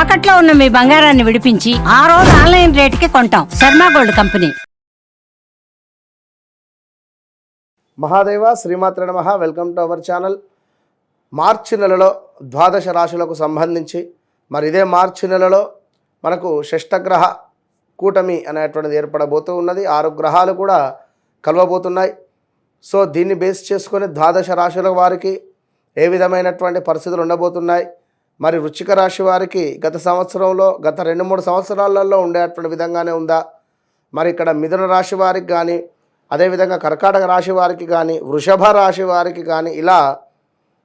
తాకట్లో ఉన్న మీ బంగారాన్ని విడిపించి ఆ రోజు ఆన్లైన్ రేటుకి కొంటాం. Sharma gold company. మహాదేవ శ్రీమాత్ర నమః. Welcome to our channel. March నెలలో ద్వాదశ రాశులకు సంబంధించి మరి ఇదే మార్చి నెలలో మనకు షష్టగ్రహ కూటమి అనేటువంటిది ఏర్పడబోతూ ఉన్నది. 6 గ్రహాలు కూడా కలవబోతున్నాయి. సో దీన్ని బేస్ చేసుకొని ద్వాదశ రాశుల వారికి ఏ విధమైనటువంటి పరిస్థితులు ఉండబోతున్నాయి, మరి వృశ్చిక రాశి వారికి గత సంవత్సరంలో గత 2-3 సంవత్సరాలలో ఉండేటువంటి విధంగానే ఉందా, మరి ఇక్కడ మిథున రాశి వారికి కానీ, అదేవిధంగా కర్కాటక రాశి వారికి కానీ, వృషభ రాశి వారికి కానీ, ఇలా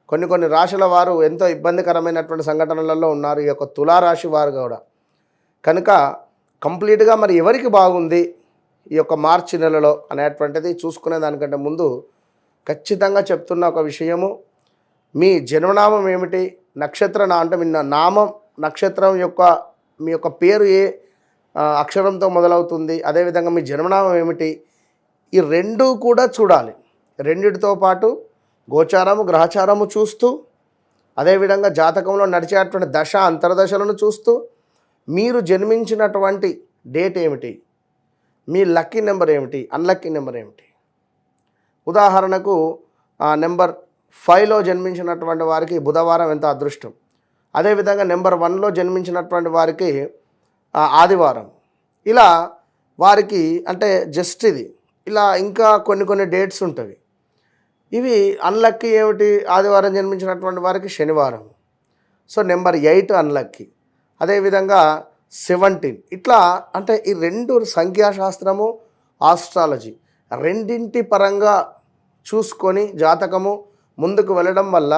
కొన్ని రాశుల వారు ఎంతో ఇబ్బందికరమైనటువంటి సంఘటనలలో ఉన్నారు. ఈ యొక్క తులారాశి వారు కూడా కనుక కంప్లీట్గా మరి ఎవరికి బాగుంది ఈ యొక్క మార్చి నెలలో అనేటువంటిది చూసుకునే దానికంటే ముందు ఖచ్చితంగా చెప్తున్న ఒక విషయము, మీ జన్మనామం ఏమిటి, నక్షత్ర అంటే మీ నామం నక్షత్రం యొక్క మీ యొక్క పేరు ఏ అక్షరంతో మొదలవుతుంది, అదేవిధంగా మీ జన్మనామం ఏమిటి, ఈ రెండూ కూడా చూడాలి. రెండిటితో పాటు గోచారము గ్రహచారము చూస్తూ, అదేవిధంగా జాతకంలో నడిచేటువంటి దశ అంతర్దశలను చూస్తూ, మీరు జన్మించినటువంటి డేట్ ఏమిటి, మీ లక్కీ నెంబర్ ఏమిటి, అన్లక్కీ నెంబర్ ఏమిటి. ఉదాహరణకు నెంబర్ 5లో జన్మించినటువంటి వారికి బుధవారం ఎంత అదృష్టం, అదేవిధంగా నెంబర్ 1లో జన్మించినటువంటి వారికి ఆదివారం. ఇలా వారికి అంటే జస్ట్ ఇది ఇలా ఇంకా కొన్ని డేట్స్ ఉంటాయి. ఇవి అన్లక్కీ ఏమిటి, ఆదివారం జన్మించినటువంటి వారికి శనివారం. సో నెంబర్ 8 అన్లక్కీ, అదేవిధంగా 17 ఇట్లా. అంటే ఈ రెండు సంఖ్యాశాస్త్రము ఆస్ట్రాలజీ రెండింటి పరంగా చూసుకొని జాతకము ముందుకు వెళ్ళడం వల్ల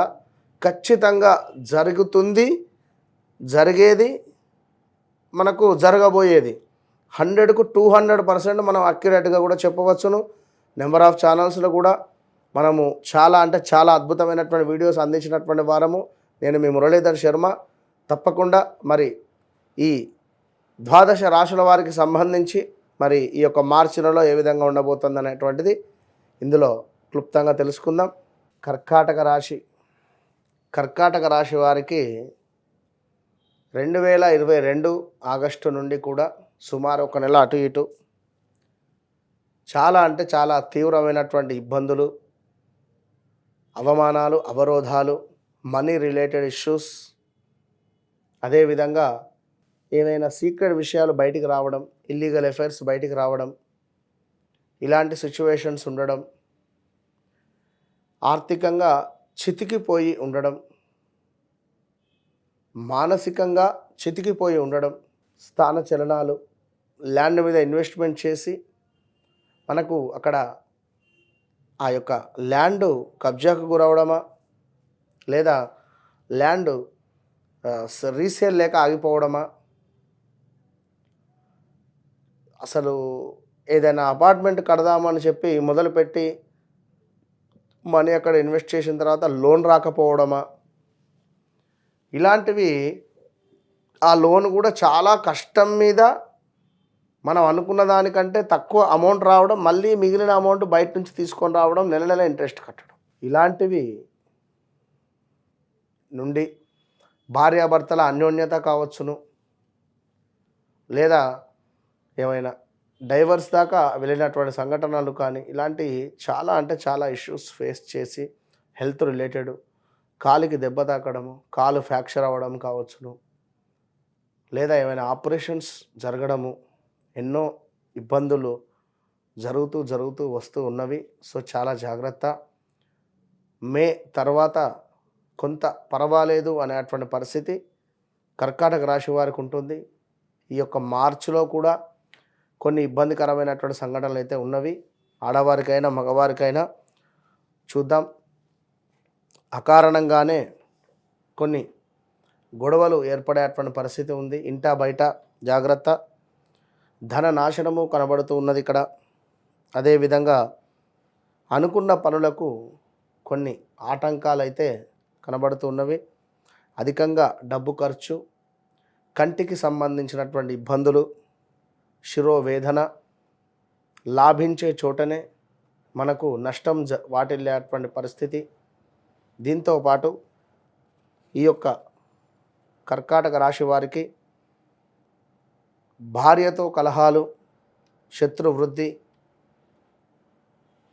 ఖచ్చితంగా జరుగుతుంది, జరిగేది, మనకు జరగబోయేది 100కు 200% మనం అక్యురేట్గా కూడా చెప్పవచ్చును. నెంబర్ ఆఫ్ ఛానల్స్లో కూడా మనము చాలా అంటే చాలా అద్భుతమైనటువంటి వీడియోస్ అందించినటువంటి వారము. నేను మీ మురళీధర్ శర్మ. తప్పకుండా మరి ఈ ద్వాదశ రాశుల వారికి సంబంధించి మరి ఈ యొక్క మార్చి నెలలో ఏ విధంగా ఉండబోతుంది అనేటువంటిది ఇందులో క్లుప్తంగా తెలుసుకుందాం. కర్కాటక రాశి వారికి 2022 ఆగస్టు నుండి కూడా సుమారు 1 నెల అటు ఇటు చాలా అంటే చాలా తీవ్రమైనటువంటి ఇబ్బందులు, అవమానాలు, అవరోధాలు, మనీ రిలేటెడ్ ఇష్యూస్, అదేవిధంగా ఏమైనా సీక్రెట్ విషయాలు బయటికి రావడం, ఇల్లీగల్ అఫైర్స్ బయటికి రావడం, ఇలాంటి సిచ్యువేషన్స్ ఉండడం, ఆర్థికంగా చితికిపోయి ఉండడం, మానసికంగా చితికిపోయి ఉండడం, స్థాన చలనాలు, ల్యాండ్ మీద ఇన్వెస్ట్మెంట్ చేసి మనకు అక్కడ ఆ యొక్క ల్యాండ్ కబ్జాకు గురవడమా, లేదా ల్యాండ్ రీసేల్ లేక ఆగిపోవడమా, అసలు ఏదైనా అపార్ట్మెంట్ కడదామని చెప్పి మొదలుపెట్టి మనీ అక్కడ ఇన్వెస్ట్ చేసిన తర్వాత లోన్ రాకపోవడమా, ఇలాంటివి. ఆ లోన్ కూడా చాలా కష్టం మీద మనం అనుకున్న దానికంటే తక్కువ అమౌంట్ రావడం, మళ్ళీ మిగిలిన అమౌంట్ బయట నుంచి తీసుకొని రావడం, నెల ఇంట్రెస్ట్ కట్టడం, ఇలాంటివి నుండి భార్యాభర్తల అన్యోన్యత కావచ్చును, లేదా ఏమైనా డైవర్స్ దాకా వెళ్ళినటువంటి సంఘటనలు కానీ, ఇలాంటి చాలా అంటే చాలా ఇష్యూస్ ఫేస్ చేసి హెల్త్ రిలేటెడ్, కాలుకి దెబ్బ తాకడము, కాలు ఫ్రాక్చర్ అవ్వడం కావచ్చును, లేదా ఏమైనా ఆపరేషన్స్ జరగడము, ఎన్నో ఇబ్బందులు జరుగుతూ వస్తూ ఉన్నవి. సో చాలా జాగ్రత్త. మే తర్వాత కొంత పర్వాలేదు అనేటువంటి పరిస్థితి కర్కాటక రాశి వారికి ఉంటుంది. ఈ యొక్క మార్చిలో కూడా కొన్ని ఇబ్బందికరమైనటువంటి సంఘటనలు అయితే ఉన్నవి, ఆడవారికైనా మగవారికైనా. చూద్దాం. అకారణంగానే కొన్ని గొడవలు ఏర్పడేటువంటి పరిస్థితి ఉంది. ఇంటా బయట జాగ్రత్త. ధన నాశనము కనబడుతూ ఉన్నది ఇక్కడ. అదేవిధంగా అనుకున్న పనులకు కొన్ని ఆటంకాలు అయితే కనబడుతూ ఉన్నవి. అధికంగా డబ్బు ఖర్చు, కంటికి సంబంధించినటువంటి ఇబ్బందులు, శిరోవేదన, లాభించే చోటనే మనకు నష్టం వాటిల్లేటువంటి పరిస్థితి. దీంతో పాటు ఈ యొక్క కర్కాటక రాశి వారికి భార్యతో కలహాలు, శత్రు వృద్ధి,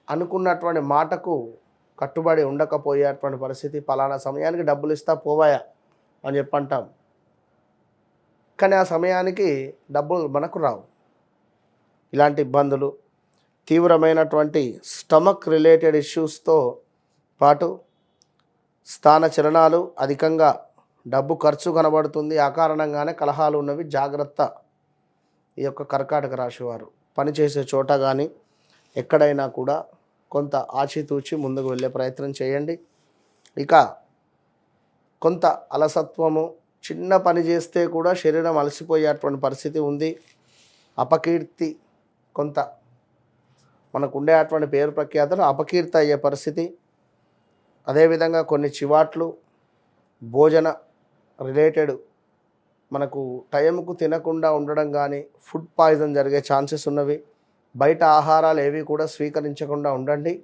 అనుకున్నటువంటి మాటకు కట్టుబడి ఉండకపోయేటువంటి పరిస్థితి, పలానా సమయానికి డబ్బులు ఇస్తా పోవాయా అని చెప్పంటాం, కానీ ఆ సమయానికి డబ్బులు మనకు రావు. ఇలాంటి ఇబ్బందులు, తీవ్రమైనటువంటి స్టమక్ రిలేటెడ్ ఇష్యూస్తో పాటు స్థాన చలనాలు, అధికంగా డబ్బు ఖర్చు కనబడుతుంది, ఆ కారణంగానే కలహాలు ఉన్నవి. జాగ్రత్త. ఈ యొక్క కర్కాటక రాశి వారు పనిచేసే చోట కానీ ఎక్కడైనా కూడా కొంత ఆచితూచి ముందుకు వెళ్ళే ప్రయత్నం చేయండి. ఇక కొంత అలసత్వము, చిన్న పని చేస్తే కూడా శరీరం అలసిపోయేటువంటి పరిస్థితి ఉంది. అపకీర్తి, కొంత మనకు ఉండేటువంటి పేరు ప్రఖ్యాతలు అపకీర్తి అయ్యే పరిస్థితి. అదేవిధంగా కొన్ని చివాట్లు, భోజన రిలేటెడ్ మనకు టైంకు తినకుండా ఉండడం కానీ ఫుడ్ పాయిజన్ జరిగే ఛాన్సెస్ ఉన్నవి. బయట ఆహారాలు ఏవి కూడా స్వీకరించకుండా ఉండండి.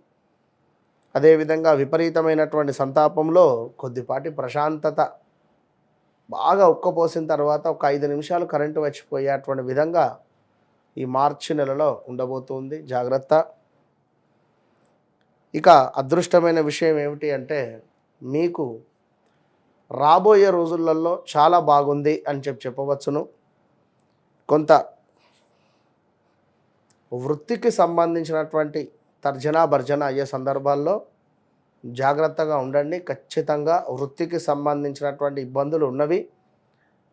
అదేవిధంగా విపరీతమైనటువంటి సంతాపంలో కొద్దిపాటి ప్రశాంతత, బాగా ఉక్కపోసిన తర్వాత ఒక 5 నిమిషాలు కరెంటు వచ్చిపోయేటువంటి విధంగా ఈ మార్చి నెలలో ఉండబోతుంది. జాగ్రత్త. ఇక అదృష్టమైన విషయం ఏమిటి అంటే, మీకు రాబోయే రోజులలో చాలా బాగుంది అని చెప్పవచ్చును. కొంత వృత్తికి సంబంధించినటువంటి తర్జన భర్జన అయ్యే సందర్భాల్లో జాగ్రత్తగా ఉండండి. ఖచ్చితంగా వృత్తికి సంబంధించినటువంటి ఇబ్బందులు ఉన్నవి.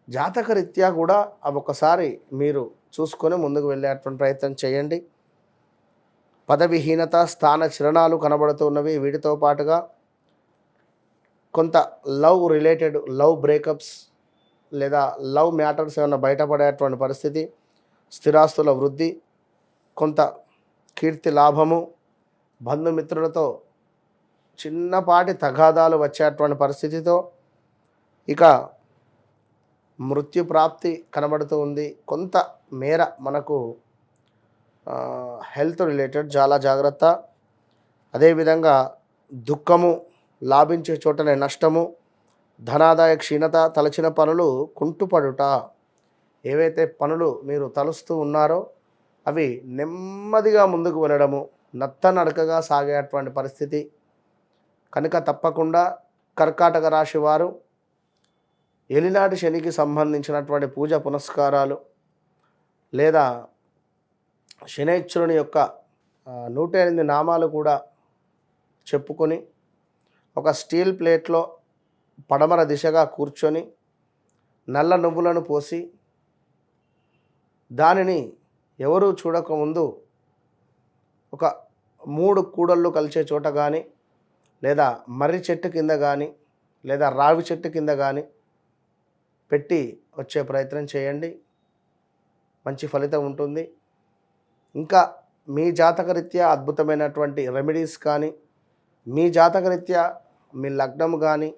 జాతకరీత్యా కూడా అవి ఒకసారి మీరు చూసుకొని ముందుకు వెళ్ళేటువంటి ప్రయత్నం చేయండి. పదవిహీనత, స్థాన చలనాలు కనబడుతున్నవి. వీటితో పాటుగా కొంత లవ్ బ్రేకప్స్ లేదా లవ్ మ్యాటర్స్ ఏమైనా బయటపడేటువంటి పరిస్థితి, స్థిరాస్తుల వృద్ధి, కొంత కీర్తి లాభము, బంధుమిత్రులతో చిన్నపాటి తగాదాలు వచ్చేటువంటి పరిస్థితితో ఇక మృత్యు ప్రాప్తి కనబడుతూ ఉంది. కొంత మేర మనకు హెల్త్ రిలేటెడ్ చాలా జాగ్రత్త. అదేవిధంగా దుఃఖము, లాభించే చోటనే నష్టము, ధనాదాయ క్షీణత, తలచిన పనులు కుంటుపడుట. ఏవైతే పనులు మీరు తలుస్తూ ఉన్నారో అవి నెమ్మదిగా ముందుకు వెళ్ళడము, నత్తనడకగా సాగేటువంటి పరిస్థితి కనుక తప్పకుండా కర్కాటక రాశి వారు ఏలినాటి శనికి సంబంధించినటువంటి పూజ పునస్కారాలు లేదా శనైశ్వరుని యొక్క 108 నామాలు కూడా చెప్పుకొని ఒక స్టీల్ ప్లేట్లో పడమర దిశగా కూర్చొని నల్ల నువ్వులను పోసి దానిని ఎవరూ చూడకముందు ఒక 3 కూడళ్ళు కలిసే చోట కానీ లేదా మర్రి చెట్టు కింద కానీ లేదా రావి చెట్టు కింద కానీ పెట్టి వచ్చే ప్రయత్నం చేయండి. మంచి ఫలితం ఉంటుంది. ఇంకా మీ జాతకరీత్యా అద్భుతమైనటువంటి రెమెడీస్ కానీ, మీ జాతకరీత్యా మీ లగ్నం కానీ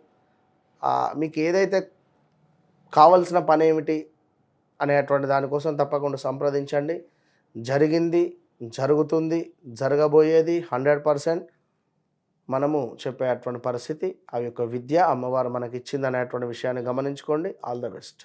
మీకు ఏదైతే కావలసిన పని ఏమిటి అనేటువంటి దానికోసం తప్పకుండా సంప్రదించండి. జరిగింది, జరుగుతుంది, జరగబోయేది 100% మనము చెప్పేటువంటి పరిస్థితి. ఆ యొక్క విద్య అమ్మవారు మనకి ఇచ్చిందనేటువంటి విషయాన్ని గమనించుకోండి. All the best.